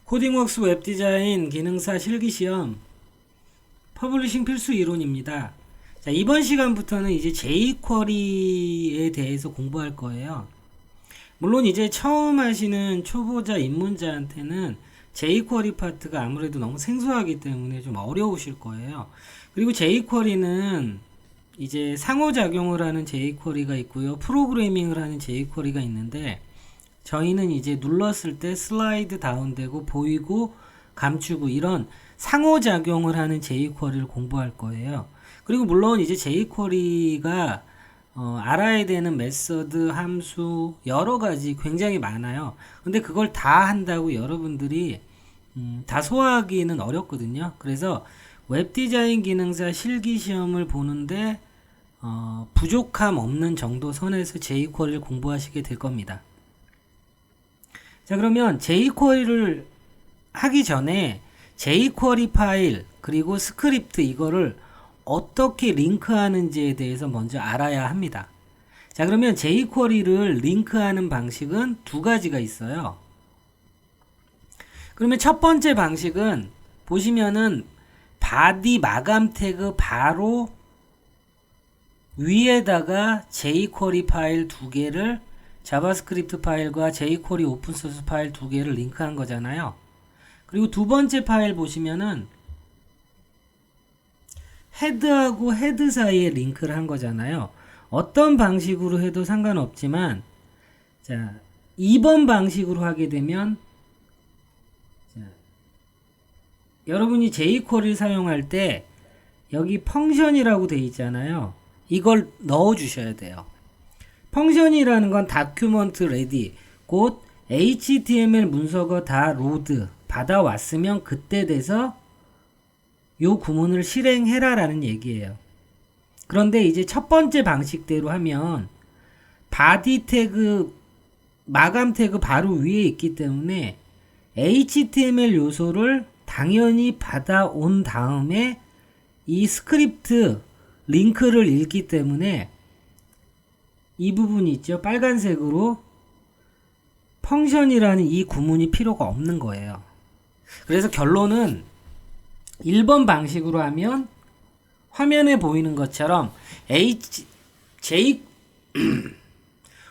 코딩웍스 웹디자인 기능사 실기시험 퍼블리싱 필수 이론입니다. 자, 이번 시간부터는 이제 jQuery에 대해서 공부할 거예요. 물론 이제 처음 하시는 초보자 입문자한테는 jQuery 파트가 아무래도 너무 생소하기 때문에 좀 어려우실 거예요. 그리고 jQuery는 이제 상호작용을 하는 jQuery가 있고요. 프로그래밍을 하는 jQuery가 있는데, 저희는 이제 눌렀을 때 슬라이드 다운되고 보이고 감추고 이런 상호작용을 하는 jQuery를 공부할 거예요. 그리고 물론 이제 jQuery가 알아야 되는 메서드, 함수 여러 가지 굉장히 많아요. 근데 그걸 다 한다고 여러분들이 다 소화하기는 어렵거든요. 그래서 웹디자인 기능사 실기시험을 보는데 부족함 없는 정도 선에서 jQuery를 공부하시게 될 겁니다. 자, 그러면 jQuery를 하기 전에 jQuery 파일 그리고 스크립트 이거를 어떻게 링크하는지에 대해서 먼저 알아야 합니다. 자, 그러면 jQuery를 링크하는 방식은 두 가지가 있어요. 그러면 첫 번째 방식은 보시면은 body 마감 태그 바로 위에다가 jQuery 파일 두 개를 자바스크립트 파일과 jQuery 오픈소스 파일 두 개를 링크한 거잖아요. 그리고 두 번째 파일 보시면은 헤드하고 헤드 사이에 링크를 한 거잖아요. 어떤 방식으로 해도 상관없지만, 자, 2번 방식으로 하게 되면, 자, 여러분이 jQuery를 사용할 때 여기 펑션이라고 되어 있잖아요. 이걸 넣어 주셔야 돼요. 펑션이라는 건 document ready, 곧 HTML 문서가 다 로드 받아왔으면 그때 돼서 요 구문을 실행해라 라는 얘기예요. 그런데 이제 첫 번째 방식대로 하면 body 태그, 마감 태그 바로 위에 있기 때문에 HTML 요소를 당연히 받아온 다음에 이 스크립트 링크를 읽기 때문에 이 부분이 있죠. 빨간색으로 펑션이라는 이 구문이 필요가 없는 거예요. 그래서 결론은 1번 방식으로 하면 화면에 보이는 것처럼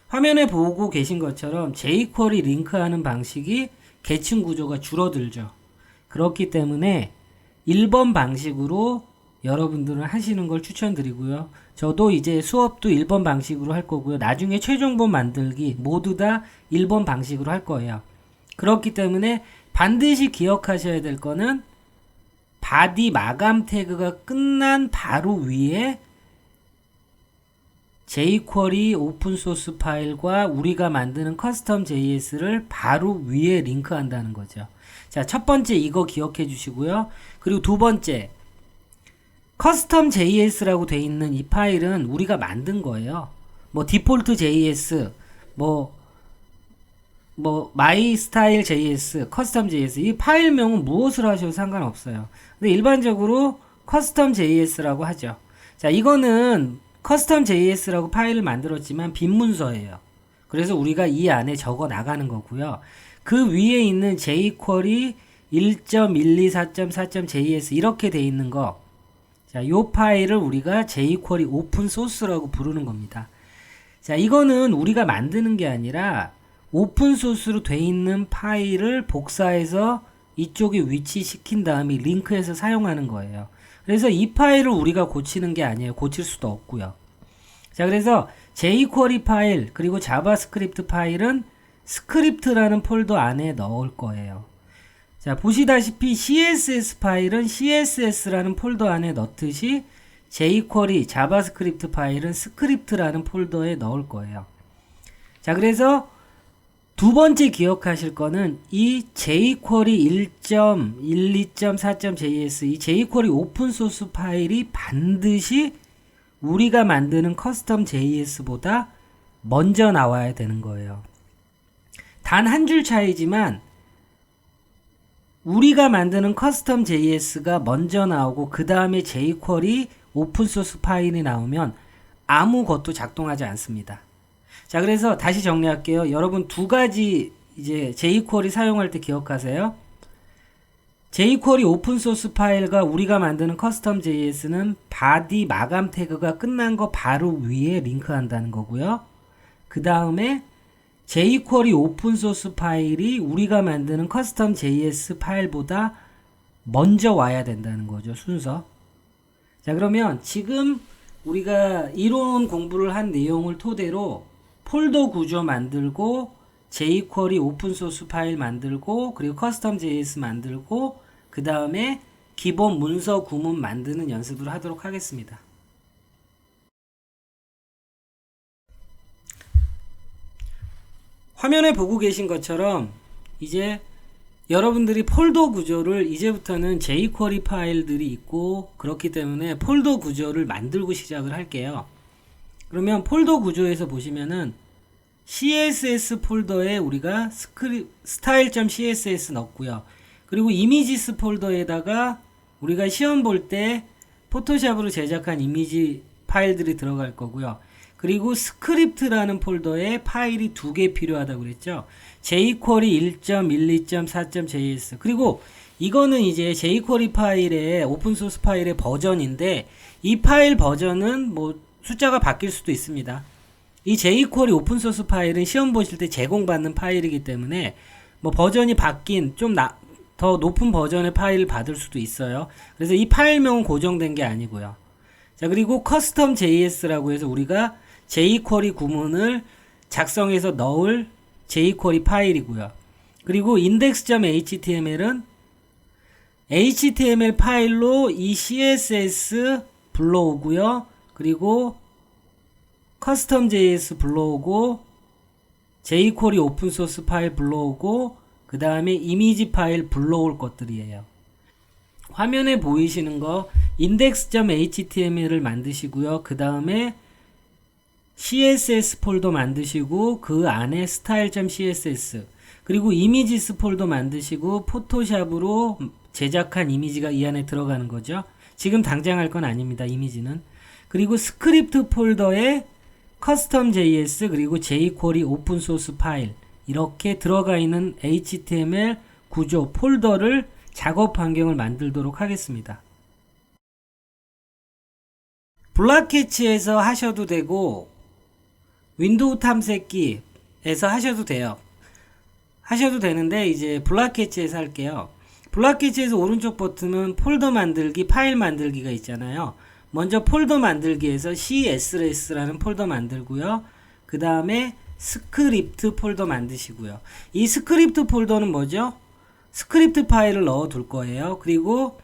화면에 보고 계신 것처럼 jQuery 링크하는 방식이 계층 구조가 줄어들죠. 그렇기 때문에 1번 방식으로 여러분들은 하시는 걸 추천드리고요. 저도 이제 수업도 1번 방식으로 할 거고요. 나중에 최종본 만들기 모두 다 1번 방식으로 할 거예요. 그렇기 때문에 반드시 기억하셔야 될 거는 body 마감 태그가 끝난 바로 위에 jQuery 오픈소스 파일과 우리가 만드는 커스텀 JS를 바로 위에 링크한다는 거죠. 자, 첫 번째 이거 기억해 주시고요. 그리고 두 번째, 커스텀 JS라고 돼 있는 이 파일은 우리가 만든 거예요. 뭐 디폴트 JS, 뭐 마이 스타일 JS, 커스텀 JS 이 파일명은 무엇을 하셔도 상관없어요. 근데 일반적으로 커스텀 JS라고 하죠. 자, 이거는 커스텀 JS라고 파일을 만들었지만 빈 문서예요. 그래서 우리가 이 안에 적어 나가는 거고요. 그 위에 있는 jQuery 1.124.4.js 이렇게 돼 있는 거, 자, 요 파일을 우리가 jQuery 오픈 소스라고 부르는 겁니다. 자, 이거는 우리가 만드는 게 아니라 오픈 소스로 돼 있는 파일을 복사해서 이쪽에 위치시킨 다음에 링크해서 사용하는 거예요. 그래서 이 파일을 우리가 고치는 게 아니에요. 고칠 수도 없고요. 자, 그래서 jQuery 파일 그리고 자바스크립트 파일은 스크립트라는 폴더 안에 넣을 거예요. 자, 보시다시피 CSS 파일은 CSS라는 폴더 안에 넣듯이 jQuery 자바스크립트 파일은 스크립트라는 폴더에 넣을 거예요. 자, 그래서 두 번째 기억하실 거는 이 jQuery 1.12.4.js 이 jQuery 오픈소스 파일이 반드시 우리가 만드는 커스텀 JS보다 먼저 나와야 되는 거예요. 단 한 줄 차이지만 우리가 만드는 커스텀 JS가 먼저 나오고 그 다음에 jQuery 오픈소스 파일이 나오면 아무것도 작동하지 않습니다. 자, 그래서 다시 정리할게요. 여러분 두 가지 이제 jQuery 사용할 때 기억하세요. jQuery 오픈소스 파일과 우리가 만드는 커스텀 JS는 바디 마감 태그가 끝난 거 바로 위에 링크한다는 거고요. 그 다음에 jQuery 오픈소스 파일이 우리가 만드는 커스텀 JS 파일보다 먼저 와야 된다는 거죠. 순서. 자, 그러면 지금 우리가 이론 공부를 한 내용을 토대로 폴더 구조 만들고 jQuery 오픈소스 파일 만들고 그리고 커스텀 JS 만들고 그 다음에 기본 문서 구문 만드는 연습을 하도록 하겠습니다. 화면에 보고 계신 것처럼 이제 여러분들이 폴더 구조를 이제부터는 jQuery 파일들이 있고 그렇기 때문에 폴더 구조를 만들고 시작을 할게요. 그러면 폴더 구조에서 보시면은 CSS 폴더에 우리가 style.css 넣고요. 그리고 이미지스 폴더에다가 우리가 시험 볼 때 포토샵으로 제작한 이미지 파일들이 들어갈 거고요. 그리고 스크립트라는 폴더에 파일이 2개 필요하다고 그랬죠. jQuery 1.12.4.js 그리고 이거는 이제 jQuery 파일의 오픈소스 파일의 버전인데 이 파일 버전은 뭐 숫자가 바뀔 수도 있습니다. 이 jQuery 오픈소스 파일은 시험 보실 때 제공받는 파일이기 때문에 뭐 버전이 바뀐 좀 더 높은 버전의 파일을 받을 수도 있어요. 그래서 이 파일명은 고정된 게 아니고요. 자, 그리고 커스텀 JS라고 해서 우리가 jQuery 구문을 작성해서 넣을 jQuery 파일이고요. 그리고 index.html은 HTML 파일로 이 CSS 불러오고요. 그리고 커스텀 JS 불러오고 jQuery 오픈소스 파일 불러오고 그 다음에 이미지 파일 불러올 것들이에요. 화면에 보이시는 거 index.html을 만드시고요. 그 다음에 CSS 폴더 만드시고 그 안에 style.css 그리고 이미지스 폴더 만드시고 포토샵으로 제작한 이미지가 이 안에 들어가는 거죠. 지금 당장 할 건 아닙니다. 이미지는. 그리고 스크립트 폴더에 커스텀 JS 그리고 jQuery 오픈소스 파일 이렇게 들어가 있는 HTML 구조 폴더를 작업 환경을 만들도록 하겠습니다. 블락캐치에서 하셔도 되고 윈도우 탐색기에서 하셔도 돼요. 하셔도 되는데 이제 블락캐치에서 할게요. 블락캐치에서 오른쪽 버튼은 폴더 만들기, 파일 만들기가 있잖아요. 먼저 폴더 만들기에서 CSS라는 폴더 만들고요. 그 다음에 스크립트 폴더 만드시고요. 이 스크립트 폴더는 뭐죠? 스크립트 파일을 넣어 둘 거예요. 그리고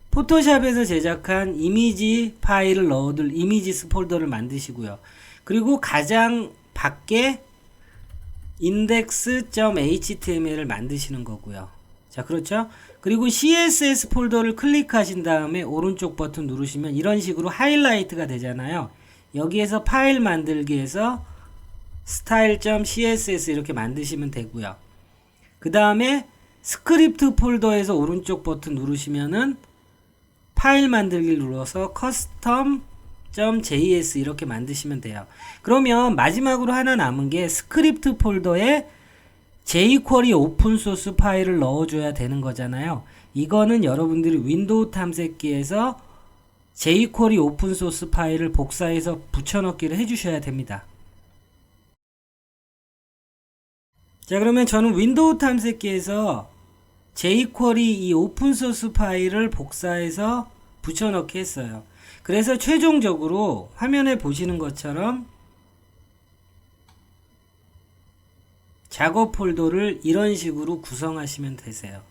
포토샵에서 제작한 이미지 파일을 넣어둘 이미지스 폴더를 만드시고요. 그리고 가장 밖에 index.html을 만드시는 거고요. 자, 그렇죠? 그리고 CSS 폴더를 클릭하신 다음에 오른쪽 버튼 누르시면 이런 식으로 하이라이트가 되잖아요. 여기에서 파일 만들기에서 style.css 이렇게 만드시면 되고요. 그 다음에 스크립트 폴더에서 오른쪽 버튼 누르시면은 파일 만들기를 눌러서 custom.js 이렇게 만드시면 돼요. 그러면 마지막으로 하나 남은 게 스크립트 폴더에 jQuery 오픈소스 파일을 넣어줘야 되는 거잖아요. 이거는 여러분들이 윈도우 탐색기에서 jQuery 오픈소스 파일을 복사해서 붙여넣기를 해주셔야 됩니다. 자, 그러면 저는 윈도우 탐색기에서 jQuery 이 오픈소스 파일을 복사해서 붙여넣기 했어요. 그래서 최종적으로 화면에 보시는 것처럼 작업 폴더를 이런 식으로 구성하시면 되세요.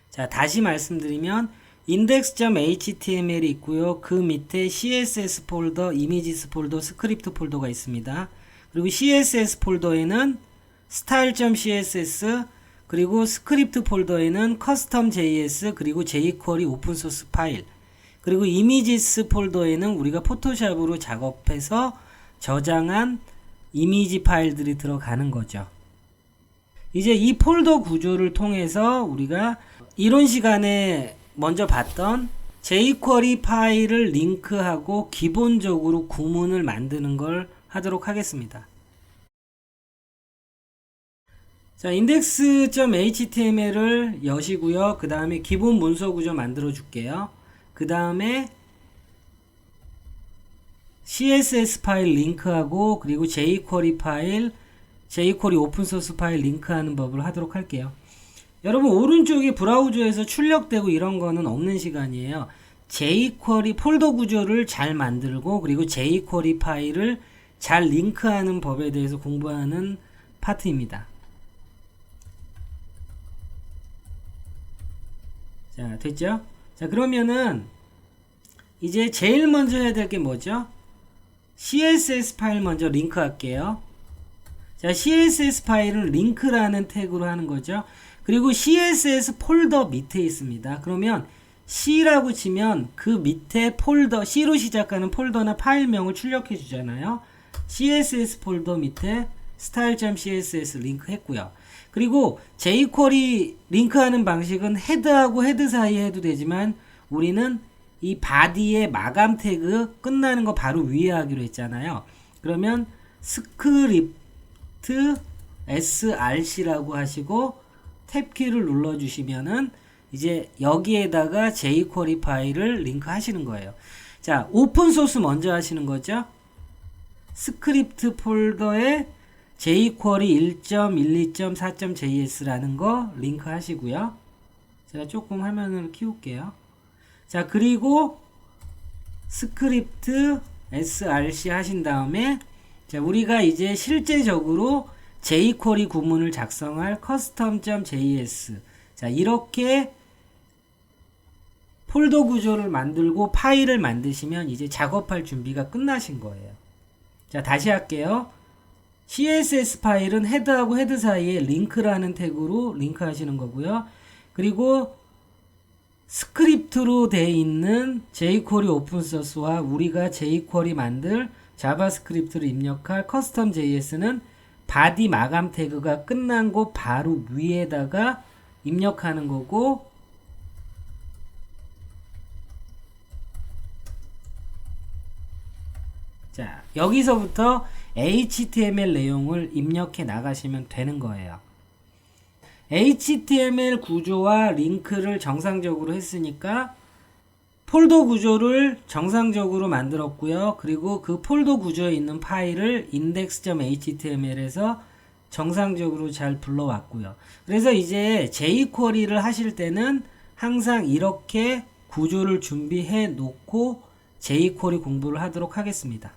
자, 다시 말씀드리면 index.html이 있고요. 그 밑에 CSS 폴더, 이미지스 폴더, 스크립트 폴더가 있습니다. 그리고 CSS 폴더에는 style.css 그리고 스크립트 폴더에는 커스텀 JS 그리고 jQuery 오픈소스 파일 그리고 이미지스 폴더에는 우리가 포토샵으로 작업해서 저장한 이미지 파일들이 들어가는 거죠. 이제 이 폴더 구조를 통해서 우리가 이론 시간에 먼저 봤던 jQuery 파일을 링크하고 기본적으로 구문을 만드는 걸 하도록 하겠습니다. 자, index.html을 여시고요. 그 다음에 기본 문서 구조 만들어 줄게요. 그 다음에 CSS 파일 링크하고 그리고 jQuery 파일, jQuery 오픈소스 파일 링크하는 법을 하도록 할게요. 여러분 오른쪽에 브라우저에서 출력되고 이런 거는 없는 시간이에요. jQuery 폴더 구조를 잘 만들고 그리고 jQuery 파일을 잘 링크하는 법에 대해서 공부하는 파트입니다. 자, 됐죠? 자, 그러면은 이제 제일 먼저 해야 될 게 뭐죠? CSS 파일 먼저 링크 할게요. 자, CSS 파일은 링크라는 태그로 하는 거죠. 그리고 CSS 폴더 밑에 있습니다. 그러면 C라고 치면 그 밑에 폴더, C로 시작하는 폴더나 파일명을 출력해 주잖아요. CSS 폴더 밑에 style.css 링크 했고요. 그리고 jQuery 링크하는 방식은 헤드하고 헤드 사이에 해도 되지만 우리는 이 바디의 마감 태그 끝나는 거 바로 위에 하기로 했잖아요. 그러면 스크립트 src라고 하시고 탭키를 눌러주시면은 이제 여기에다가 jQuery 파일을 링크 하시는 거예요. 자, 오픈소스 먼저 하시는 거죠. 스크립트 폴더에 jQuery 1.12.4.js라는 거 링크 하시고요. 제가 조금 화면을 키울게요. 자, 그리고 스크립트 src 하신 다음에 자, 우리가 이제 실제적으로 jQuery 구문을 작성할 custom.js 자, 이렇게 폴더 구조를 만들고 파일을 만드시면 이제 작업할 준비가 끝나신 거예요. 자, 다시 할게요. CSS 파일은 헤드하고 헤드 사이에 링크라는 태그로 링크 하시는 거고요. 그리고 스크립트로 되어 있는 jQuery 오픈소스와 우리가 jQuery 만들 자바스크립트를 입력할 custom.js는 바디 마감 태그가 끝난 곳 바로 위에다가 입력하는 거고, 자, 여기서부터 HTML 내용을 입력해 나가시면 되는 거예요. HTML 구조와 링크를 정상적으로 했으니까 폴더 구조를 정상적으로 만들었고요. 그리고 그 폴더 구조에 있는 파일을 index.html에서 정상적으로 잘 불러왔고요. 그래서 이제 jQuery를 하실 때는 항상 이렇게 구조를 준비해 놓고 jQuery 공부를 하도록 하겠습니다.